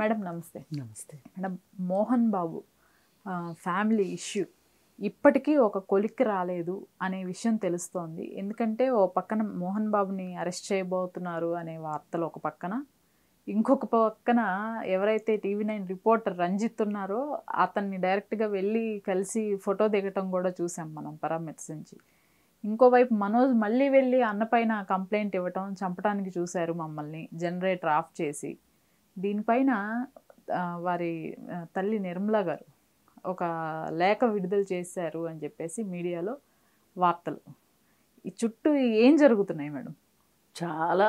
Madam నమస్తే. నమస్తే madam, Mohan Babu family issue ఇప్పటికీ ఒక కొలిక్కి రాలేదు అనే విషయం తెలుస్తోంది. ఎందుకంటే ఓ పక్కన మోహన్ బాబుని అరెస్ట్ చేయబోతున్నారు అనే వార్తలు ఒక పక్కన, ఇంకొక పక్కన ఎవరైతే టీవీ9 రిపోర్టర్ రంజిత్ ఉన్నారో అతన్ని డైరెక్ట్గా వెళ్ళి కలిసి ఫోటో దిగటం కూడా చూసాం మనం పరామర్శించి. ఇంకోవైపు మనోజ్ మళ్ళీ వెళ్ళి అన్నపైన కంప్లైంట్ ఇవ్వటం, చంపడానికి చూశారు మమ్మల్ని, జనరేటర్ ఆఫ్ చేసి. దీనిపైన వారి తల్లి నిర్మల గారు ఒక లేఖ విడుదల చేశారు అని చెప్పేసి మీడియాలో వార్తలు. ఈ చుట్టూ ఏం జరుగుతున్నాయి మేడం? చాలా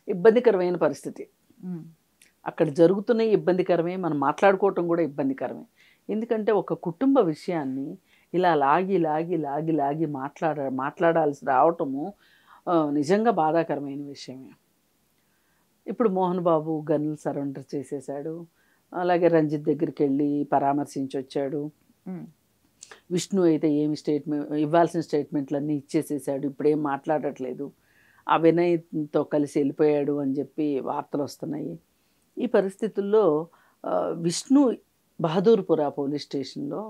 ఇబ్బందికరమైన పరిస్థితి. అక్కడ జరుగుతున్న ఇబ్బందికరమే, మనం మాట్లాడుకోవటం కూడా ఇబ్బందికరమే. ఎందుకంటే ఒక కుటుంబ విషయాన్ని ఇలా లాగి లాగి లాగి లాగి మాట్లాడాల్సి రావటము నిజంగా బాధాకరమైన విషయమే. ఇప్పుడు మోహన్ బాబు గన్నులు సరెండర్ చేసేసాడు, అలాగే రంజిత్ దగ్గరికి వెళ్ళి పరామర్శించి వచ్చాడు. విష్ణు అయితే ఏమి ఇవ్వాల్సిన స్టేట్మెంట్లన్నీ ఇచ్చేసేసాడు, ఇప్పుడేం మాట్లాడట్లేదు, ఆ వినయ్తో కలిసి వెళ్ళిపోయాడు అని చెప్పి వార్తలు వస్తున్నాయి. ఈ పరిస్థితుల్లో విష్ణు బహదూర్పుర పోలీస్ స్టేషన్లో,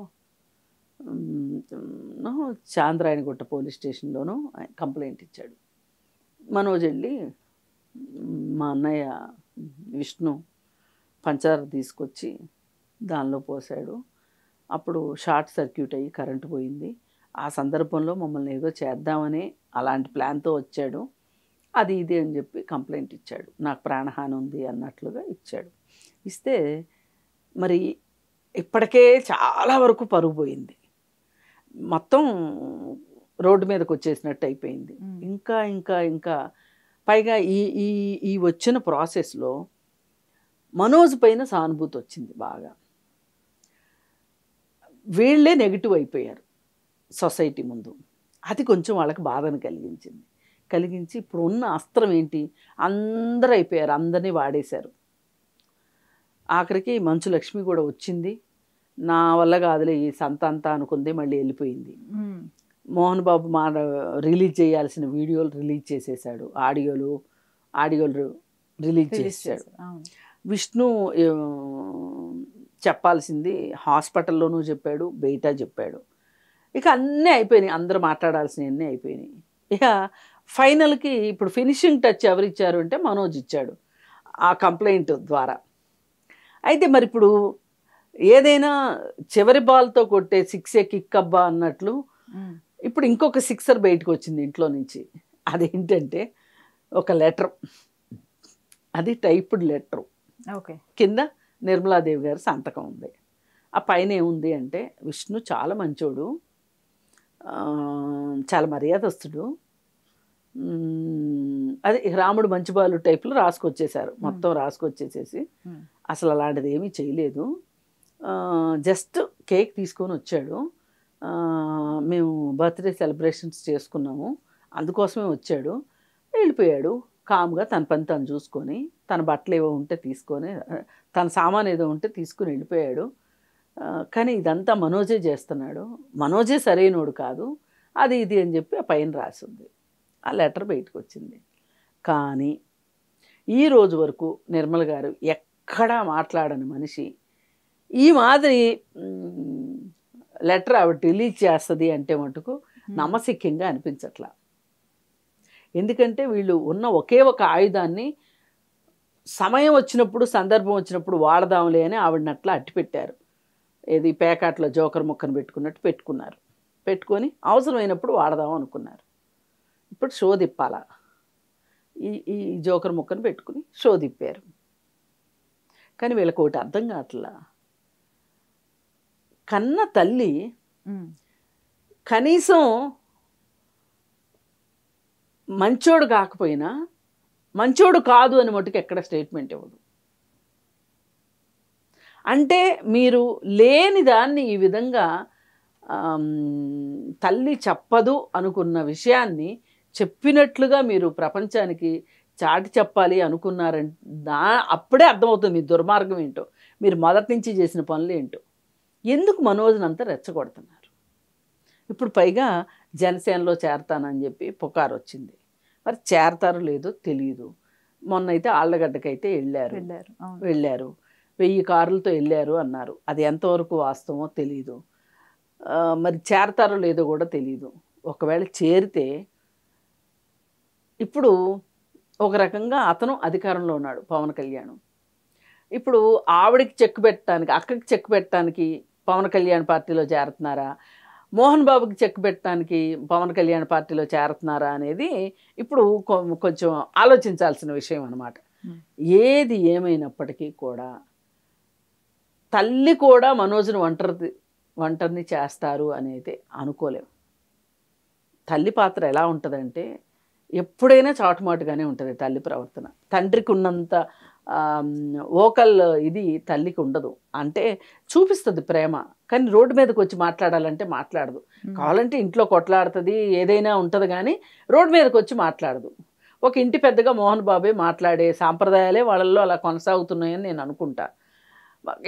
చాంద్రాయణగుట్ట పోలీస్ స్టేషన్లోనూ కంప్లైంట్ ఇచ్చాడు. మనోజ్ వెళ్ళి మా అన్నయ్య విష్ణు పంచదార తీసుకొచ్చి దానిలో పోసాడు, అప్పుడు షార్ట్ సర్క్యూట్ అయ్యి కరెంటు పోయింది, ఆ సందర్భంలో మమ్మల్ని ఏదో చేద్దామని అలాంటి ప్లాన్తో వచ్చాడు, అది ఇది అని చెప్పి కంప్లైంట్ ఇచ్చాడు. నాకు ప్రాణహాని ఉంది అన్నట్లుగా ఇచ్చాడు. ఇస్తే మరి ఇప్పటికే చాలా వరకు పరుగు పోయింది, మొత్తం రోడ్డు మీదకి వచ్చేసినట్టు అయిపోయింది. ఇంకా ఇంకా ఇంకా పైగా ఈ వచ్చిన ప్రాసెస్లో మనోజ్ పైన సానుభూతి వచ్చింది బాగా. వీళ్ళే నెగిటివ్ అయిపోయారు సొసైటీ ముందు. అది కొంచెం వాళ్ళకి బాధను కలిగించి ఇప్పుడు ఉన్న అస్త్రం ఏంటి, అందరూ అయిపోయారు, అందరినీ వాడేశారు. ఆఖరికి మంచు లక్ష్మి కూడా వచ్చింది, నా వల్ల కాదులే ఈ సంతంతా అనుకుంది, మళ్ళీ వెళ్ళిపోయింది. మోహన్ బాబు రిలీజ్ చేయాల్సిన వీడియోలు రిలీజ్ చేసేసాడు, ఆడియోలు రిలీజ్ చేసేసాడు. విష్ణు చెప్పాల్సింది హాస్పిటల్లోనూ చెప్పాడు, బయట చెప్పాడు. ఇక అన్నీ అయిపోయినాయి, అందరూ మాట్లాడాల్సినవన్నీ అయిపోయినాయి. ఇక ఫైనల్కి ఇప్పుడు ఫినిషింగ్ టచ్ ఎవరిచ్చారు అంటే మనోజ్ ఇచ్చాడు ఆ కంప్లైంట్ ద్వారా. అయితే మరి ఇప్పుడు ఏదైనా చివరి బాల్తో కొట్టే సిక్సే కిక్ అబ్బా అన్నట్లు ఇప్పుడు ఇంకొక సిక్సర్ బయటకు వచ్చింది ఇంట్లో నుంచి. అదేంటంటే ఒక లెటర్, అది టైప్డ్ లెటరు, కింద నిర్మలాదేవి గారి సంతకం ఉంది. ఆ పైన ఏముంది అంటే విష్ణు చాలా మంచోడు, చాలా మర్యాదస్తుడు, అది రాముడు మంచిబాలు టైపులో రాసుకొచ్చేసారు, మొత్తం రాసుకొచ్చేసేసి అసలు అలాంటిది ఏమీ చేయలేదు, జస్ట్ కేక్ తీసుకొని వచ్చాడు, మేము బర్త్డే సెలబ్రేషన్స్ చేసుకున్నాము అందుకోసమే వచ్చాడు, వెళ్ళిపోయాడు కామ్గా, తన పని తను చూసుకొని, తన బట్టలు ఏవో ఉంటే తీసుకొని, తన సామాన్ ఏదో ఉంటే తీసుకుని వెళ్ళిపోయాడు. కానీ ఇదంతా మనోజే చేస్తున్నాడు, మనోజే సరైనోడు కాదు, అది ఇది అని చెప్పి ఆ పైన రాసింది. ఆ లెటర్ బయటకు వచ్చింది. కానీ ఈరోజు వరకు నిర్మల గారు ఎక్కడా మాట్లాడని మనిషి ఈ మాదిరి లెటర్ ఆవిడ రిలీజ్ చేస్తుంది అంటే మటుకు నమ్మశక్యంగా అనిపించట్లా. ఎందుకంటే వీళ్ళు ఉన్న ఒకే ఒక ఆయుధాన్ని సమయం వచ్చినప్పుడు, సందర్భం వచ్చినప్పుడు వాడదాంలే అని ఆవిడని అట్లా అట్టిపెట్టారు. ఏది పేకాట్లో జోకర్ ముక్కను పెట్టుకున్నట్టు పెట్టుకొని అవసరమైనప్పుడు వాడదాం అనుకున్నారు. ఇప్పుడు షో తిప్పాలా, ఈ జోకర్ ముక్కను పెట్టుకుని షో తిప్పారు. కానీ వీళ్ళకి ఒకటి అర్థం కావట్లా, కన్న తల్లి కనీసం మంచోడు కాకపోయినా మంచోడు కాదు అని మటుకు ఎక్కడ స్టేట్మెంట్ ఇవ్వదు. అంటే మీరు లేని దాన్ని ఈ విధంగా తల్లి చెప్పదు అనుకున్న విషయాన్ని చెప్పినట్లుగా మీరు ప్రపంచానికి చాటి చెప్పాలి అనుకున్నారంటే అప్పుడే అర్థమవుతుంది మీ దుర్మార్గం ఏంటో, మీరు మొదటి నుంచి చేసిన పనులు ఏంటో. ఎందుకు మనోజ్ని అంతా రెచ్చగొడుతున్నారు? ఇప్పుడు పైగా జనసేనలో చేరతానని చెప్పి పుకారు వచ్చింది, మరి చేరతారో లేదో తెలియదు. మొన్న అయితే ఆళ్ళగడ్డకైతే వెళ్ళారు వెళ్ళారు. అవును. వెళ్ళారు 1000 కార్లతో వెళ్ళారు అన్నారు. అది ఎంతవరకు వాస్తవమో తెలీదు. మరి చేరతారో లేదో కూడా తెలీదు. ఒకవేళ చేరితే ఇప్పుడు ఒక రకంగా అతను అధికారంలో ఉన్నాడు పవన్ కళ్యాణ్. ఇప్పుడు ఆవిడకి చెక్ పెట్టడానికి, అక్కకి చెక్ పెట్టడానికి పవన్ కళ్యాణ్ పార్టీలో చేరుతున్నారా, మోహన్ బాబుకి చెక్ పెట్టడానికి పవన్ కళ్యాణ్ పార్టీలో చేరుతున్నారా అనేది ఇప్పుడు కొంచెం ఆలోచించాల్సిన విషయం అన్నమాట. ఏది ఏమైనప్పటికీ కూడా తల్లి కూడా మనోజ్ని ఒంటరిని చేస్తారు అనేది అనుకోలేము. తల్లి పాత్ర ఎలా ఉంటుందంటే ఎప్పుడైనా చాటుమాటుగానే ఉంటుంది తల్లి ప్రవర్తన. తండ్రికి ఉన్నంత ఓకల్ ఇది తల్లికి ఉండదు. అంటే చూపిస్తుంది ప్రేమ, కానీ రోడ్డు మీదకి వచ్చి మాట్లాడాలంటే మాట్లాడదు. కావాలంటే ఇంట్లో కొట్లాడుతుంది, ఏదైనా ఉంటుంది, కానీ రోడ్డు మీదకి వచ్చి మాట్లాడదు. ఒక ఇంటి పెద్దగా మోహన్ బాబే మాట్లాడే సాంప్రదాయాలే వాళ్ళల్లో అలా కొనసాగుతున్నాయని నేను అనుకుంటా.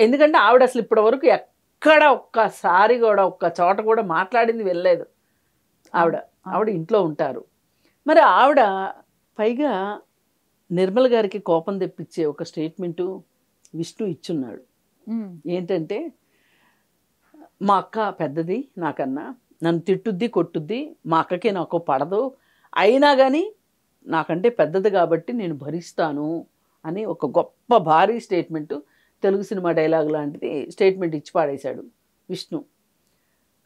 ఎందుకంటే ఆవిడ అసలు ఇప్పటి వరకు ఎక్కడ ఒక్కసారి కూడా ఒక్క చోట కూడా మాట్లాడింది వెళ్ళలేదు. ఆవిడ ఇంట్లో ఉంటారు. మరి ఆవిడ పైగా నిర్మల్ గారికి కోపం తెప్పించే ఒక స్టేట్మెంటు విష్ణు ఇచ్చున్నాడు. ఏంటంటే మా అక్క పెద్దది నాకన్నా, నన్ను తిట్టుద్ది కొట్టుద్ది, మా అక్కకి నాకు పడదు, అయినా కానీ నాకంటే పెద్దది కాబట్టి నేను భరిస్తాను అని ఒక గొప్ప భారీ స్టేట్మెంటు, తెలుగు సినిమా డైలాగ్ లాంటిది స్టేట్మెంట్ ఇచ్చి పాడేశాడు విష్ణు.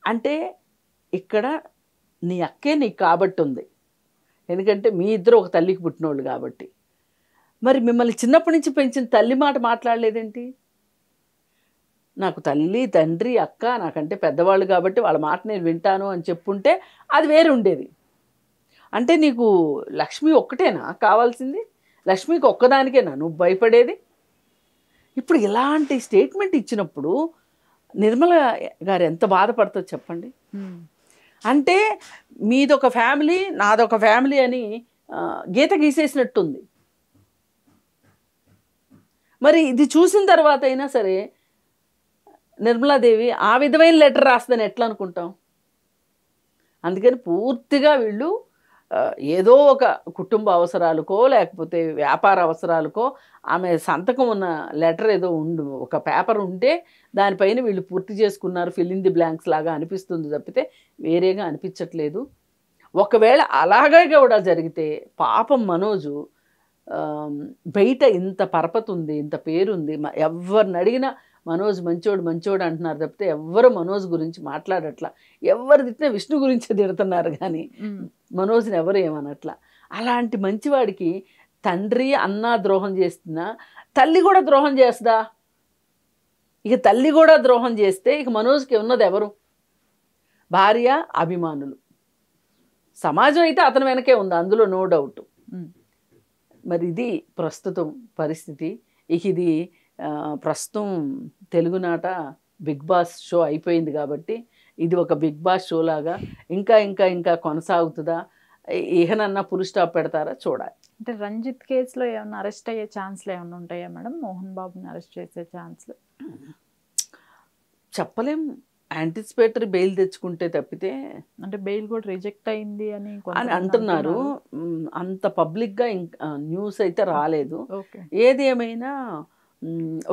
అంటే ఇక్కడ నీ అక్కే నీకు కాబట్టి ఉంది, ఎందుకంటే మీ ఇద్దరు ఒక తల్లికి పుట్టినోళ్ళు కాబట్టి. మరి మిమ్మల్ని చిన్నప్పటి నుంచి పెంచిన తల్లి మాట మాట్లాడలేదేంటి? నాకు తల్లి తండ్రి అక్క నాకంటే పెద్దవాళ్ళు కాబట్టి వాళ్ళ మాట నేను వింటాను అని చెప్పుంటే అది వేరే ఉండేది. అంటే నీకు లక్ష్మి ఒక్కటేనా కావాల్సింది? లక్ష్మికి ఒక్కదానికేనా నువ్వు భయపడేది? ఇప్పుడు ఇలాంటి స్టేట్మెంట్ ఇచ్చినప్పుడు నిర్మల గారు ఎంత బాధపడుతుందో చెప్పండి. అంటే మీదొక ఫ్యామిలీ నాదొక ఫ్యామిలీ అని గీత గీసేసినట్టుంది. మరి ఇది చూసిన తర్వాత అయినా సరే నిర్మలాదేవి ఆ విధమైన లెటర్ రాస్తుందని ఎట్లా అనుకుంటాం? అందుకని పూర్తిగా వీళ్ళు ఏదో ఒక కుటుంబ అవసరాలకో లేకపోతే వ్యాపార అవసరాలకో ఆమె సంతకం ఉన్న లెటర్ ఏదో ఒక పేపర్ ఉంటే దానిపైన వీళ్ళు పూర్తి చేసుకున్నారు, ఫిల్ ఇన్ ది బ్లాంక్స్ లాగా అనిపిస్తుంది తప్పితే వేరేగా అనిపించట్లేదు. ఒకవేళ అలాగే కూడా జరిగితే పాపం మనోజు బయట ఇంత పరపతి ఉంది, ఇంత పేరుంది, ఎవరిని అడిగినా మనోజ్ మంచోడు అంటున్నారు తప్పితే ఎవ్వరు మనోజ్ గురించి మాట్లాడట్లా. ఎవరు తిట్టినా విష్ణు గురించి తిడుతున్నారు కానీ మనోజ్ని ఎవరు ఏమనట్లా. అలాంటి మంచివాడికి తండ్రి అన్న ద్రోహం చేస్తున్నా తల్లి కూడా ద్రోహం చేస్తుందా? ఇక తల్లి కూడా ద్రోహం చేస్తే ఇక మనోజ్కి ఉన్నది ఎవరు? భార్య, అభిమానులు, సమాజం అయితే అతని వెనకే ఉంది, అందులో నో డౌట్. మరి ఇది ప్రస్తుతం పరిస్థితి. ఇక ఇది ప్రస్తుతం తెలుగునాట బిగ్ బాస్ షో అయిపోయింది కాబట్టి ఇది ఒక బిగ్ బాస్ షో లాగా ఇంకా ఇంకా ఇంకా కొనసాగుతుందా, ఏహనన్నా ఫుల్ స్టాప్ పెడతారా చూడాలి. అంటే రంజిత్ కేసులో ఏమన్నా అరెస్ట్ అయ్యే ఛాన్స్లు ఏమన్నా ఉంటాయా మేడం? మోహన్ బాబుని అరెస్ట్ చేసే ఛాన్స్లు చెప్పలేం. యాంటిసిపేటరీ బెయిల్ తెచ్చుకుంటే తప్పితే, అంటే బెయిల్ కూడా రిజెక్ట్ అయింది అని అంటున్నారు. అంత పబ్లిక్గా న్యూస్ అయితే రాలేదు. ఏది ఏమైనా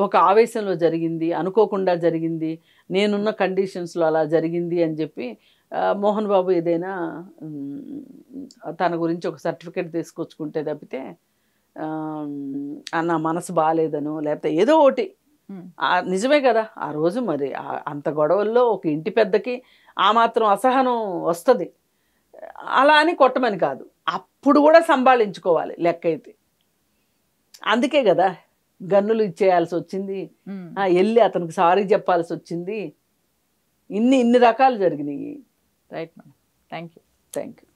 ఒక ఆవేశంలో జరిగింది, అనుకోకుండా జరిగింది, నేనున్న కండిషన్స్లో అలా జరిగింది అని చెప్పి మోహన్ బాబు ఏదైనా తన గురించి ఒక సర్టిఫికేట్ తీసుకొచ్చుకుంటే తప్పితే నా మనసు బాగాలేదనో లేకపోతే ఏదో ఒకటి నిజమే కదా. ఆ రోజు మరి అంత గొడవల్లో ఒక ఇంటి పెద్దకి ఆ మాత్రం అసహనం వస్తుంది. అలా అని కొట్టమని కాదు, అప్పుడు కూడా సంభాళించుకోవాలి లెక్క అయితే. అందుకే కదా గన్నులు ఇచ్చేయాల్సి వచ్చింది, వెళ్ళి అతనికి సారీ చెప్పాల్సి వచ్చింది, ఇన్ని రకాలు జరిగినాయి. Right madam, thank you.